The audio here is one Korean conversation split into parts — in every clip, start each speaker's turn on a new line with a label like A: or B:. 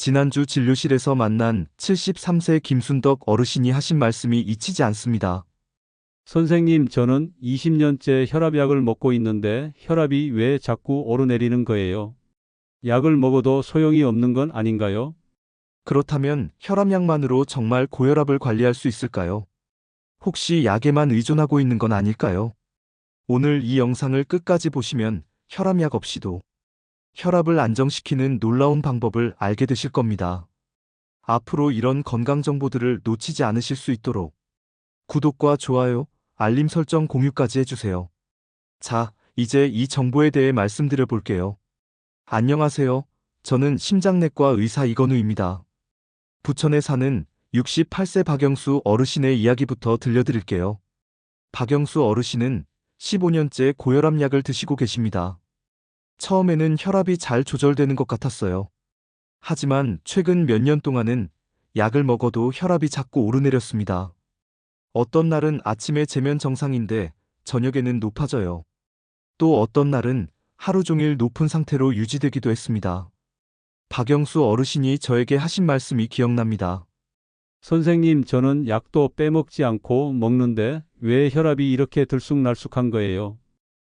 A: 지난주 진료실에서 만난 73세 김순덕 어르신이 하신 말씀이 잊히지 않습니다.
B: 선생님, 저는 20년째 혈압약을 먹고 있는데 혈압이 왜 자꾸 오르내리는 거예요? 약을 먹어도 소용이 없는 건 아닌가요?
A: 그렇다면 혈압약만으로 정말 고혈압을 관리할 수 있을까요? 혹시 약에만 의존하고 있는 건 아닐까요? 오늘 이 영상을 끝까지 보시면 혈압약 없이도 혈압을 안정시키는 놀라운 방법을 알게 되실 겁니다. 앞으로 이런 건강 정보들을 놓치지 않으실 수 있도록 구독과 좋아요, 알림 설정 공유까지 해주세요. 자, 이제 이 정보에 대해 말씀드려 볼게요. 안녕하세요. 저는 심장내과 의사 이건우입니다. 부천에 사는 68세 박영수 어르신의 이야기부터 들려드릴게요. 박영수 어르신은 15년째 고혈압 약을 드시고 계십니다. 처음에는 혈압이 잘 조절되는 것 같았어요. 하지만 최근 몇 년 동안은 약을 먹어도 혈압이 자꾸 오르내렸습니다. 어떤 날은 아침에 재면 정상인데 저녁에는 높아져요. 또 어떤 날은 하루 종일 높은 상태로 유지되기도 했습니다. 박영수 어르신이 저에게 하신 말씀이 기억납니다.
B: 선생님, 저는 약도 빼먹지 않고 먹는데 왜 혈압이 이렇게 들쑥날쑥한 거예요?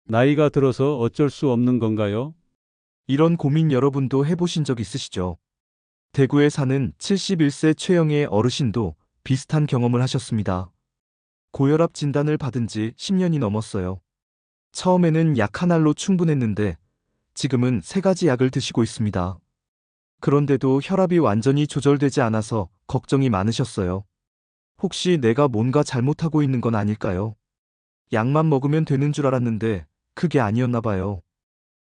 B: 나이가 들어서 어쩔 수 없는 건가요?
A: 이런 고민 여러분도 해보신 적 있으시죠? 대구에 사는 71세 최영애 어르신도 비슷한 경험을 하셨습니다. 고혈압 진단을 받은 지 10년이 넘었어요. 처음에는 약 한 알로 충분했는데 지금은 3가지 약을 드시고 있습니다. 그런데도 혈압이 완전히 조절되지 않아서 걱정이 많으셨어요. 혹시 내가 뭔가 잘못하고 있는 건 아닐까요? 약만 먹으면 되는 줄 알았는데 그게 아니었나 봐요.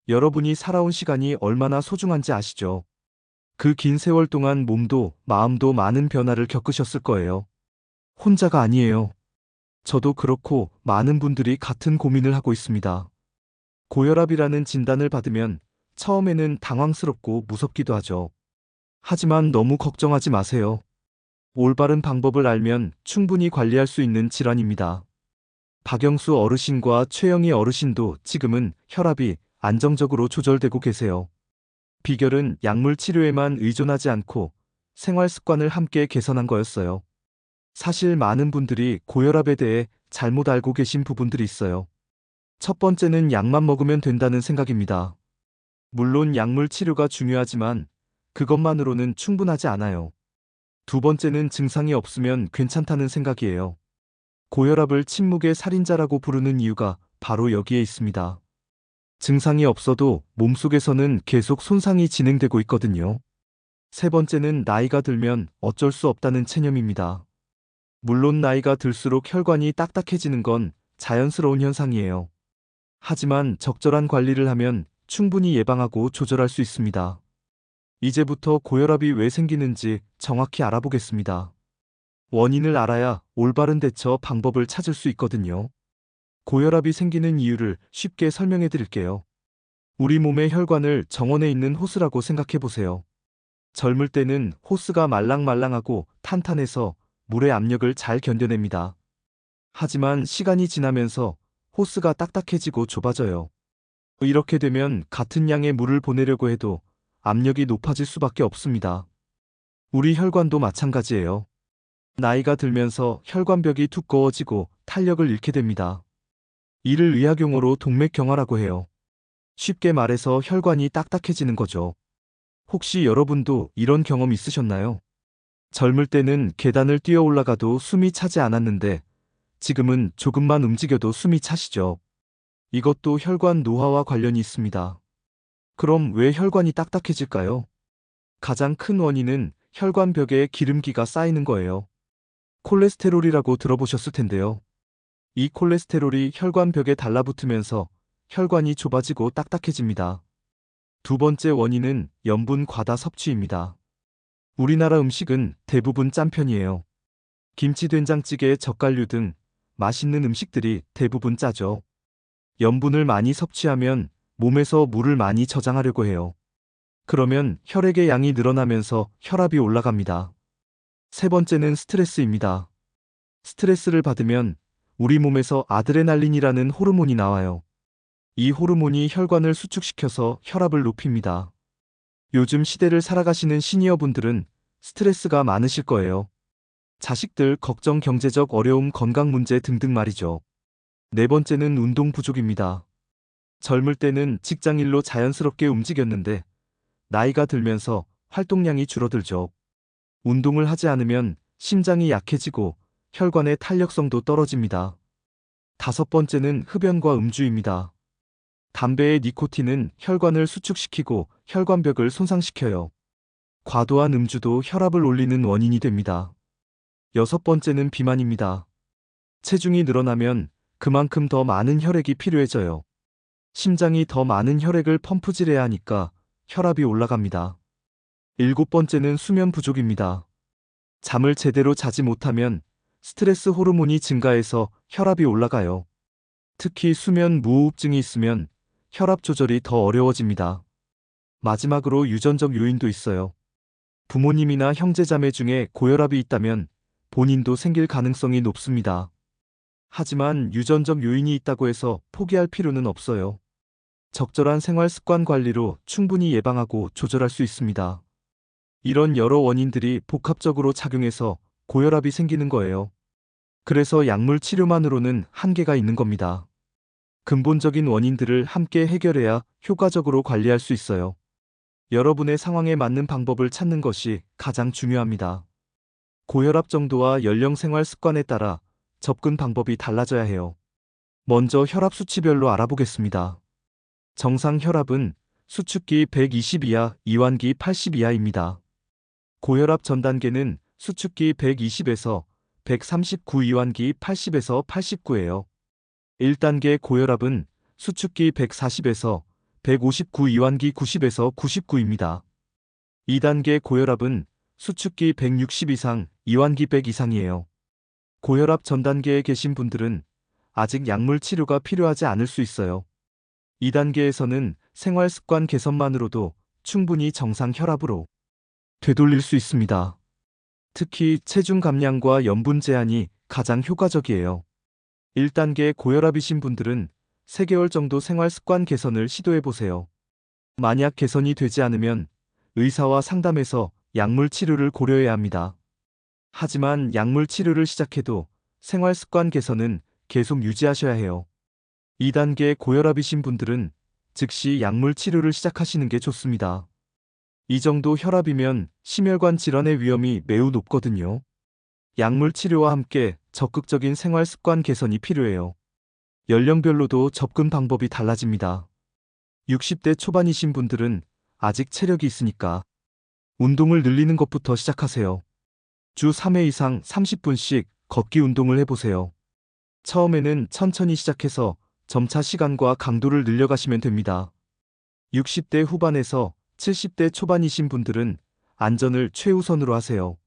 A: 여러분이 살아온 시간이 얼마나 소중한지 아시죠? 그 긴 세월 동안 몸도 마음도 많은 변화를 겪으셨을 거예요. 혼자가 아니에요. 저도 그렇고 많은 분들이 같은 고민을 하고 있습니다. 고혈압이라는 진단을 받으면 처음에는 당황스럽고 무섭기도 하죠. 하지만 너무 걱정하지 마세요. 올바른 방법을 알면 충분히 관리할 수 있는 질환입니다. 박영수 어르신과 최영희 어르신도 지금은 혈압이 안정적으로 조절되고 계세요. 비결은 약물 치료에만 의존하지 않고 생활 습관을 함께 개선한 거였어요. 사실 많은 분들이 고혈압에 대해 잘못 알고 계신 부분들이 있어요. 첫 번째는 약만 먹으면 된다는 생각입니다. 물론 약물 치료가 중요하지만 그것만으로는 충분하지 않아요. 두 번째는 증상이 없으면 괜찮다는 생각이에요. 고혈압을 침묵의 살인자라고 부르는 이유가 바로 여기에 있습니다. 증상이 없어도 몸속에서는 계속 손상이 진행되고 있거든요. 세 번째는 나이가 들면 어쩔 수 없다는 체념입니다. 물론 나이가 들수록 혈관이 딱딱해지는 건 자연스러운 현상이에요. 하지만 적절한 관리를 하면 충분히 예방하고 조절할 수 있습니다. 이제부터 고혈압이 왜 생기는지 정확히 알아보겠습니다. 원인을 알아야 올바른 대처 방법을 찾을 수 있거든요. 고혈압이 생기는 이유를 쉽게 설명해 드릴게요. 우리 몸의 혈관을 정원에 있는 호스라고 생각해 보세요. 젊을 때는 호스가 말랑말랑하고 탄탄해서 물의 압력을 잘 견뎌냅니다. 하지만 시간이 지나면서 호스가 딱딱해지고 좁아져요. 이렇게 되면 같은 양의 물을 보내려고 해도 압력이 높아질 수밖에 없습니다. 우리 혈관도 마찬가지예요. 나이가 들면서 혈관벽이 두꺼워지고 탄력을 잃게 됩니다. 이를 의학용어로 동맥경화라고 해요. 쉽게 말해서 혈관이 딱딱해지는 거죠. 혹시 여러분도 이런 경험 있으셨나요? 젊을 때는 계단을 뛰어 올라가도 숨이 차지 않았는데 지금은 조금만 움직여도 숨이 차시죠. 이것도 혈관 노화와 관련이 있습니다. 그럼 왜 혈관이 딱딱해질까요? 가장 큰 원인은 혈관벽에 기름기가 쌓이는 거예요. 콜레스테롤이라고 들어보셨을 텐데요. 이 콜레스테롤이 혈관벽에 달라붙으면서 혈관이 좁아지고 딱딱해집니다. 두 번째 원인은 염분 과다 섭취입니다. 우리나라 음식은 대부분 짠 편이에요. 김치, 된장찌개, 젓갈류 등 맛있는 음식들이 대부분 짜죠. 염분을 많이 섭취하면 몸에서 물을 많이 저장하려고 해요. 그러면 혈액의 양이 늘어나면서 혈압이 올라갑니다. 세 번째는 스트레스입니다. 스트레스를 받으면 우리 몸에서 아드레날린이라는 호르몬이 나와요. 이 호르몬이 혈관을 수축시켜서 혈압을 높입니다. 요즘 시대를 살아가시는 시니어분들은 스트레스가 많으실 거예요. 자식들 걱정, 경제적 어려움, 건강 문제 등등 말이죠. 네 번째는 운동 부족입니다. 젊을 때는 직장일로 자연스럽게 움직였는데 나이가 들면서 활동량이 줄어들죠. 운동을 하지 않으면 심장이 약해지고 혈관의 탄력성도 떨어집니다. 다섯 번째는 흡연과 음주입니다. 담배의 니코틴은 혈관을 수축시키고 혈관벽을 손상시켜요. 과도한 음주도 혈압을 올리는 원인이 됩니다. 여섯 번째는 비만입니다. 체중이 늘어나면 그만큼 더 많은 혈액이 필요해져요. 심장이 더 많은 혈액을 펌프질해야 하니까 혈압이 올라갑니다. 일곱 번째는 수면 부족입니다. 잠을 제대로 자지 못하면 스트레스 호르몬이 증가해서 혈압이 올라가요. 특히 수면 무호흡증이 있으면 혈압 조절이 더 어려워집니다. 마지막으로 유전적 요인도 있어요. 부모님이나 형제자매 중에 고혈압이 있다면 본인도 생길 가능성이 높습니다. 하지만 유전적 요인이 있다고 해서 포기할 필요는 없어요. 적절한 생활 습관 관리로 충분히 예방하고 조절할 수 있습니다. 이런 여러 원인들이 복합적으로 작용해서 고혈압이 생기는 거예요. 그래서 약물 치료만으로는 한계가 있는 겁니다. 근본적인 원인들을 함께 해결해야 효과적으로 관리할 수 있어요. 여러분의 상황에 맞는 방법을 찾는 것이 가장 중요합니다. 고혈압 정도와 연령, 생활 습관에 따라 접근 방법이 달라져야 해요. 먼저 혈압 수치별로 알아보겠습니다. 정상 혈압은 수축기 120 이하, 이완기 80 이하입니다. 고혈압 전 단계는 수축기 120에서 139, 이완기 80에서 89예요. 1단계 고혈압은 수축기 140에서 159, 이완기 90에서 99입니다. 2단계 고혈압은 수축기 160 이상, 이완기 100 이상이에요. 고혈압 전 단계에 계신 분들은 아직 약물 치료가 필요하지 않을 수 있어요. 2단계에서는 생활 습관 개선만으로도 충분히 정상 혈압으로 되돌릴 수 있습니다. 특히 체중 감량과 염분 제한이 가장 효과적이에요. 1단계 고혈압이신 분들은 3개월 정도 생활 습관 개선을 시도해 보세요. 만약 개선이 되지 않으면 의사와 상담해서 약물 치료를 고려해야 합니다. 하지만 약물 치료를 시작해도 생활 습관 개선은 계속 유지하셔야 해요. 2단계 고혈압이신 분들은 즉시 약물 치료를 시작하시는 게 좋습니다. 이 정도 혈압이면 심혈관 질환의 위험이 매우 높거든요. 약물 치료와 함께 적극적인 생활 습관 개선이 필요해요. 연령별로도 접근 방법이 달라집니다. 60대 초반이신 분들은 아직 체력이 있으니까 운동을 늘리는 것부터 시작하세요. 주 3회 이상 30분씩 걷기 운동을 해보세요. 처음에는 천천히 시작해서 점차 시간과 강도를 늘려가시면 됩니다. 60대 후반에서 70대 초반이신 분들은 안전을 최우선으로 하세요.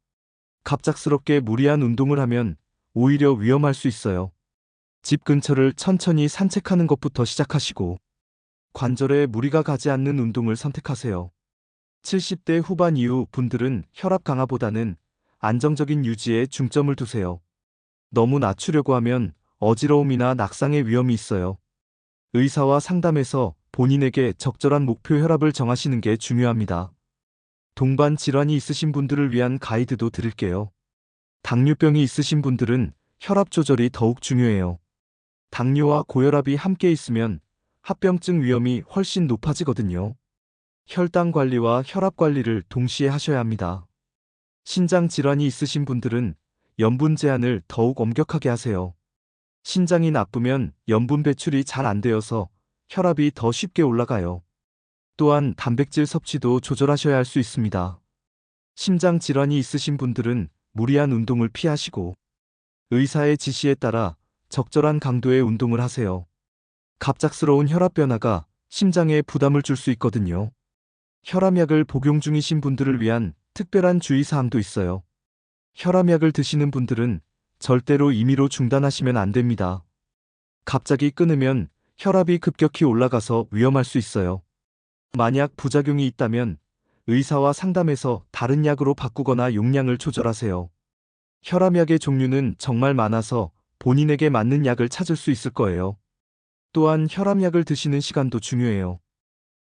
A: 갑작스럽게 무리한 운동을 하면 오히려 위험할 수 있어요. 집 근처를 천천히 산책하는 것부터 시작하시고 관절에 무리가 가지 않는 운동을 선택하세요. 70대 후반 이후 분들은 혈압 강화보다는 안정적인 유지에 중점을 두세요. 너무 낮추려고 하면 어지러움이나 낙상의 위험이 있어요. 의사와 상담해서 본인에게 적절한 목표 혈압을 정하시는 게 중요합니다. 동반 질환이 있으신 분들을 위한 가이드도 드릴게요. 당뇨병이 있으신 분들은 혈압 조절이 더욱 중요해요. 당뇨와 고혈압이 함께 있으면 합병증 위험이 훨씬 높아지거든요. 혈당 관리와 혈압 관리를 동시에 하셔야 합니다. 신장 질환이 있으신 분들은 염분 제한을 더욱 엄격하게 하세요. 신장이 나쁘면 염분 배출이 잘 안 되어서 혈압이 더 쉽게 올라가요. 또한 단백질 섭취도 조절하셔야 할 수 있습니다. 심장 질환이 있으신 분들은 무리한 운동을 피하시고 의사의 지시에 따라 적절한 강도의 운동을 하세요. 갑작스러운 혈압 변화가 심장에 부담을 줄 수 있거든요. 혈압약을 복용 중이신 분들을 위한 특별한 주의사항도 있어요. 혈압약을 드시는 분들은 절대로 임의로 중단하시면 안 됩니다. 갑자기 끊으면 혈압이 급격히 올라가서 위험할 수 있어요. 만약 부작용이 있다면 의사와 상담해서 다른 약으로 바꾸거나 용량을 조절하세요. 혈압약의 종류는 정말 많아서 본인에게 맞는 약을 찾을 수 있을 거예요. 또한 혈압약을 드시는 시간도 중요해요.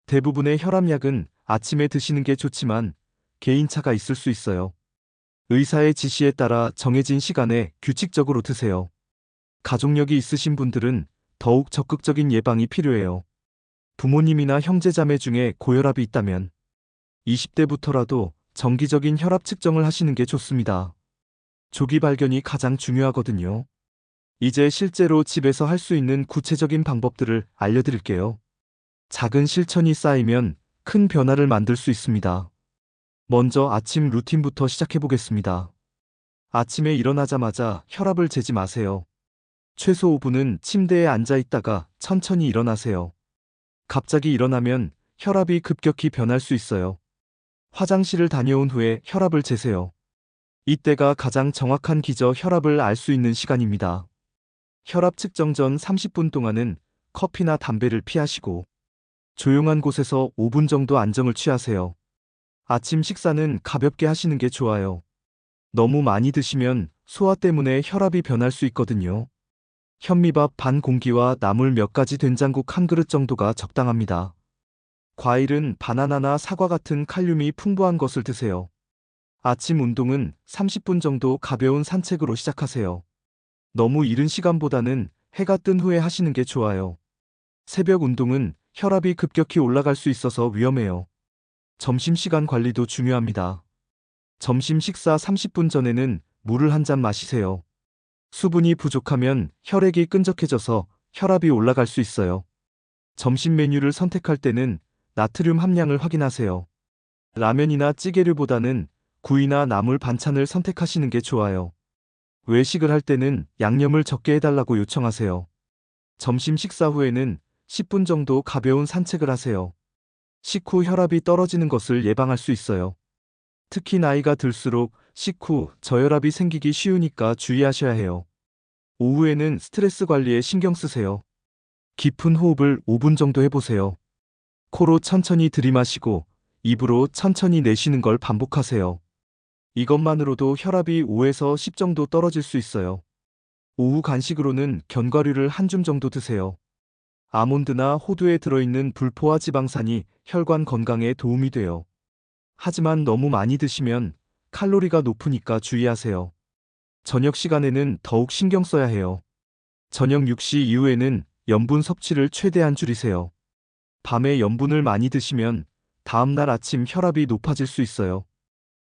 A: 대부분의 혈압약은 아침에 드시는 게 좋지만 개인차가 있을 수 있어요. 의사의 지시에 따라 정해진 시간에 규칙적으로 드세요. 가족력이 있으신 분들은 더욱 적극적인 예방이 필요해요. 부모님이나 형제자매 중에 고혈압이 있다면 20대부터라도 정기적인 혈압 측정을 하시는 게 좋습니다. 조기 발견이 가장 중요하거든요. 이제 실제로 집에서 할 수 있는 구체적인 방법들을 알려드릴게요. 작은 실천이 쌓이면 큰 변화를 만들 수 있습니다. 먼저 아침 루틴부터 시작해 보겠습니다. 아침에 일어나자마자 혈압을 재지 마세요. 최소 5분은 침대에 앉아 있다가 천천히 일어나세요. 갑자기 일어나면 혈압이 급격히 변할 수 있어요. 화장실을 다녀온 후에 혈압을 재세요. 이때가 가장 정확한 기저 혈압을 알 수 있는 시간입니다. 혈압 측정 전 30분 동안은 커피나 담배를 피하시고 조용한 곳에서 5분 정도 안정을 취하세요. 아침 식사는 가볍게 하시는 게 좋아요. 너무 많이 드시면 소화 때문에 혈압이 변할 수 있거든요. 현미밥 반 공기와 나물 몇 가지 된장국 한 그릇 정도가 적당합니다. 과일은 바나나나 사과 같은 칼륨이 풍부한 것을 드세요. 아침 운동은 30분 정도 가벼운 산책으로 시작하세요. 너무 이른 시간보다는 해가 뜬 후에 하시는 게 좋아요. 새벽 운동은 혈압이 급격히 올라갈 수 있어서 위험해요. 점심시간 관리도 중요합니다. 점심 식사 30분 전에는 물을 한 잔 마시세요. 수분이 부족하면 혈액이 끈적해져서 혈압이 올라갈 수 있어요. 점심 메뉴를 선택할 때는 나트륨 함량을 확인하세요. 라면이나 찌개류보다는 구이나 나물 반찬을 선택하시는 게 좋아요. 외식을 할 때는 양념을 적게 해달라고 요청하세요. 점심 식사 후에는 10분 정도 가벼운 산책을 하세요. 식후 혈압이 떨어지는 것을 예방할 수 있어요. 특히 나이가 들수록 식후 저혈압이 생기기 쉬우니까 주의하셔야 해요. 오후에는 스트레스 관리에 신경 쓰세요. 깊은 호흡을 5분 정도 해보세요. 코로 천천히 들이마시고 입으로 천천히 내쉬는 걸 반복하세요. 이것만으로도 혈압이 5에서 10 정도 떨어질 수 있어요. 오후 간식으로는 견과류를 한 줌 정도 드세요. 아몬드나 호두에 들어있는 불포화 지방산이 혈관 건강에 도움이 돼요. 하지만 너무 많이 드시면 칼로리가 높으니까 주의하세요. 저녁 시간에는 더욱 신경 써야 해요. 저녁 6시 이후에는 염분 섭취를 최대한 줄이세요. 밤에 염분을 많이 드시면 다음날 아침 혈압이 높아질 수 있어요.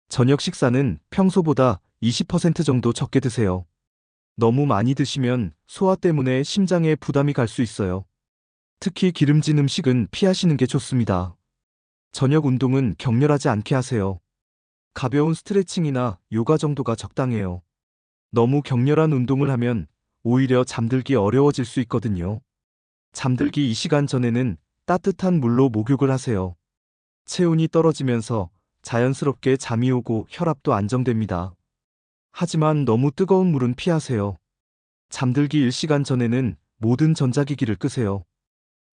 A: 저녁 식사는 평소보다 20% 정도 적게 드세요. 너무 많이 드시면 소화 때문에 심장에 부담이 갈 수 있어요. 특히 기름진 음식은 피하시는 게 좋습니다. 저녁 운동은 격렬하지 않게 하세요. 가벼운 스트레칭이나 요가 정도가 적당해요. 너무 격렬한 운동을 하면 오히려 잠들기 어려워질 수 있거든요. 잠들기 2시간 전에는 따뜻한 물로 목욕을 하세요. 체온이 떨어지면서 자연스럽게 잠이 오고 혈압도 안정됩니다. 하지만 너무 뜨거운 물은 피하세요. 잠들기 1시간 전에는 모든 전자기기를 끄세요.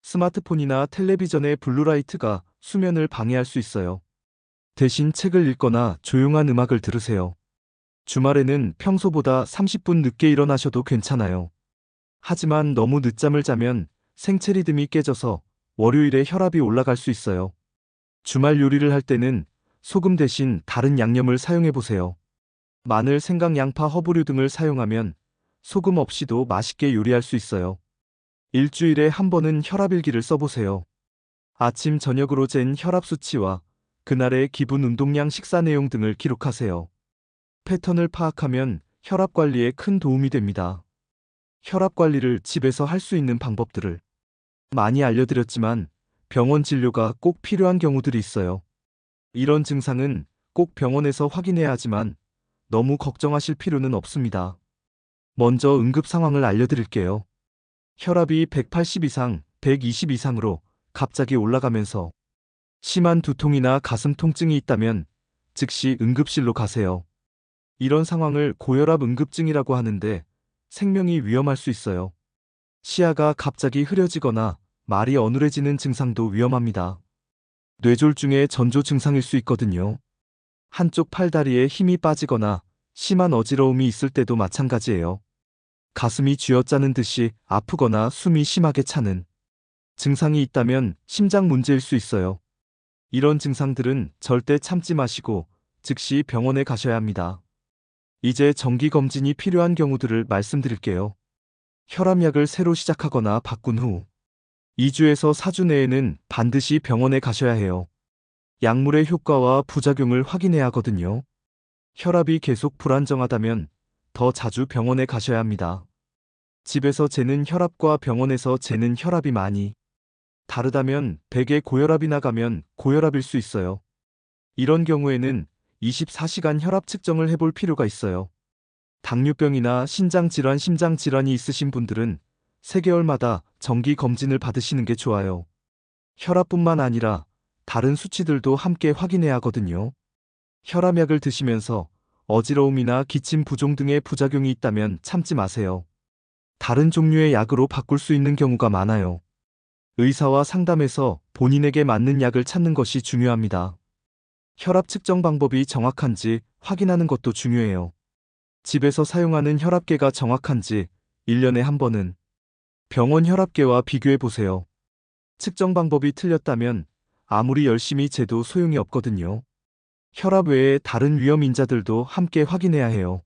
A: 스마트폰이나 텔레비전의 블루라이트가 수면을 방해할 수 있어요. 대신 책을 읽거나 조용한 음악을 들으세요. 주말에는 평소보다 30분 늦게 일어나셔도 괜찮아요. 하지만 너무 늦잠을 자면 생체 리듬이 깨져서 월요일에 혈압이 올라갈 수 있어요. 주말 요리를 할 때는 소금 대신 다른 양념을 사용해 보세요. 마늘, 생강, 양파, 허브류 등을 사용하면 소금 없이도 맛있게 요리할 수 있어요. 일주일에 한 번은 혈압일기를 써보세요. 아침, 저녁으로 잰 혈압 수치와 그날의 기분, 운동량, 식사 내용 등을 기록하세요. 패턴을 파악하면 혈압 관리에 큰 도움이 됩니다. 혈압 관리를 집에서 할 수 있는 방법들을 많이 알려드렸지만 병원 진료가 꼭 필요한 경우들이 있어요. 이런 증상은 꼭 병원에서 확인해야 하지만 너무 걱정하실 필요는 없습니다. 먼저 응급 상황을 알려드릴게요. 혈압이 180 이상, 120 이상으로 갑자기 올라가면서 심한 두통이나 가슴 통증이 있다면 즉시 응급실로 가세요. 이런 상황을 고혈압 응급증이라고 하는데 생명이 위험할 수 있어요. 시야가 갑자기 흐려지거나 말이 어눌해지는 증상도 위험합니다. 뇌졸중의 전조 증상일 수 있거든요. 한쪽 팔다리에 힘이 빠지거나 심한 어지러움이 있을 때도 마찬가지예요. 가슴이 쥐어짜는 듯이 아프거나 숨이 심하게 차는 증상이 있다면 심장 문제일 수 있어요. 이런 증상들은 절대 참지 마시고 즉시 병원에 가셔야 합니다. 이제 정기검진이 필요한 경우들을 말씀드릴게요. 혈압약을 새로 시작하거나 바꾼 후 2주에서 4주 내에는 반드시 병원에 가셔야 해요. 약물의 효과와 부작용을 확인해야 하거든요. 혈압이 계속 불안정하다면 더 자주 병원에 가셔야 합니다. 집에서 재는 혈압과 병원에서 재는 혈압이 많이 다르다면 백의 고혈압이 나가면 고혈압일 수 있어요. 이런 경우에는 24시간 혈압 측정을 해볼 필요가 있어요. 당뇨병이나 신장질환, 심장질환이 있으신 분들은 3개월마다 정기 검진을 받으시는 게 좋아요. 혈압뿐만 아니라 다른 수치들도 함께 확인해야 하거든요. 혈압약을 드시면서 어지러움이나 기침 부종 등의 부작용이 있다면 참지 마세요. 다른 종류의 약으로 바꿀 수 있는 경우가 많아요. 의사와 상담해서 본인에게 맞는 약을 찾는 것이 중요합니다. 혈압 측정 방법이 정확한지 확인하는 것도 중요해요. 집에서 사용하는 혈압계가 정확한지 1년에 한 번은 병원 혈압계와 비교해 보세요. 측정 방법이 틀렸다면 아무리 열심히 재도 소용이 없거든요. 혈압 외에 다른 위험 인자들도 함께 확인해야 해요.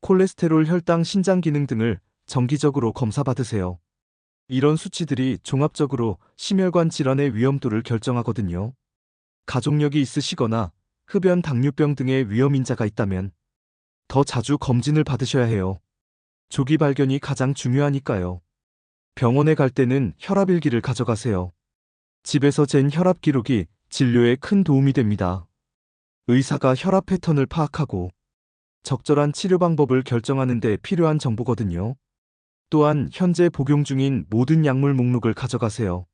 A: 콜레스테롤, 혈당, 신장 기능 등을 정기적으로 검사받으세요. 이런 수치들이 종합적으로 심혈관 질환의 위험도를 결정하거든요. 가족력이 있으시거나 흡연, 당뇨병 등의 위험 인자가 있다면 더 자주 검진을 받으셔야 해요. 조기 발견이 가장 중요하니까요. 병원에 갈 때는 혈압일기를 가져가세요. 집에서 잰 혈압 기록이 진료에 큰 도움이 됩니다. 의사가 혈압 패턴을 파악하고 적절한 치료 방법을 결정하는 데 필요한 정보거든요. 또한 현재 복용 중인 모든 약물 목록을 가져가세요.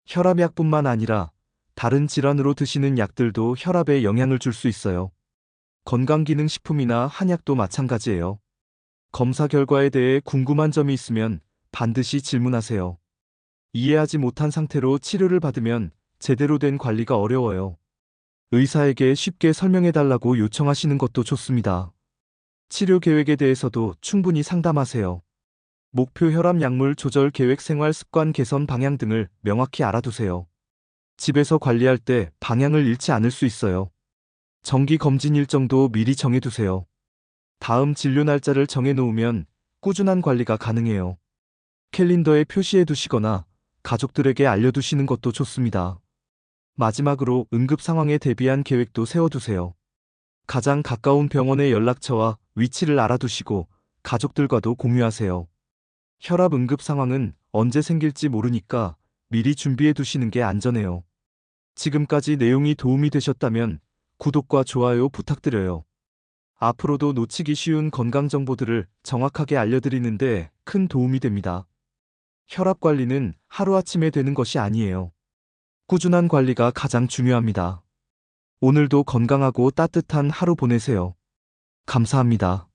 A: 혈압약뿐만 아니라 다른 질환으로 드시는 약들도 혈압에 영향을 줄 수 있어요. 건강기능식품이나 한약도 마찬가지예요. 검사 결과에 대해 궁금한 점이 있으면 반드시 질문하세요. 이해하지 못한 상태로 치료를 받으면 제대로 된 관리가 어려워요. 의사에게 쉽게 설명해달라고 요청하시는 것도 좋습니다. 치료 계획에 대해서도 충분히 상담하세요. 목표 혈압 약물 조절 계획, 생활 습관 개선 방향 등을 명확히 알아두세요. 집에서 관리할 때 방향을 잃지 않을 수 있어요. 정기 검진 일정도 미리 정해두세요. 다음 진료 날짜를 정해놓으면 꾸준한 관리가 가능해요. 캘린더에 표시해 두시거나 가족들에게 알려두시는 것도 좋습니다. 마지막으로 응급 상황에 대비한 계획도 세워두세요. 가장 가까운 병원의 연락처와 위치를 알아두시고 가족들과도 공유하세요. 혈압 응급 상황은 언제 생길지 모르니까 미리 준비해 두시는 게 안전해요. 지금까지 내용이 도움이 되셨다면 구독과 좋아요 부탁드려요. 앞으로도 놓치기 쉬운 건강 정보들을 정확하게 알려드리는데 큰 도움이 됩니다. 혈압 관리는 하루아침에 되는 것이 아니에요. 꾸준한 관리가 가장 중요합니다. 오늘도 건강하고 따뜻한 하루 보내세요. 감사합니다.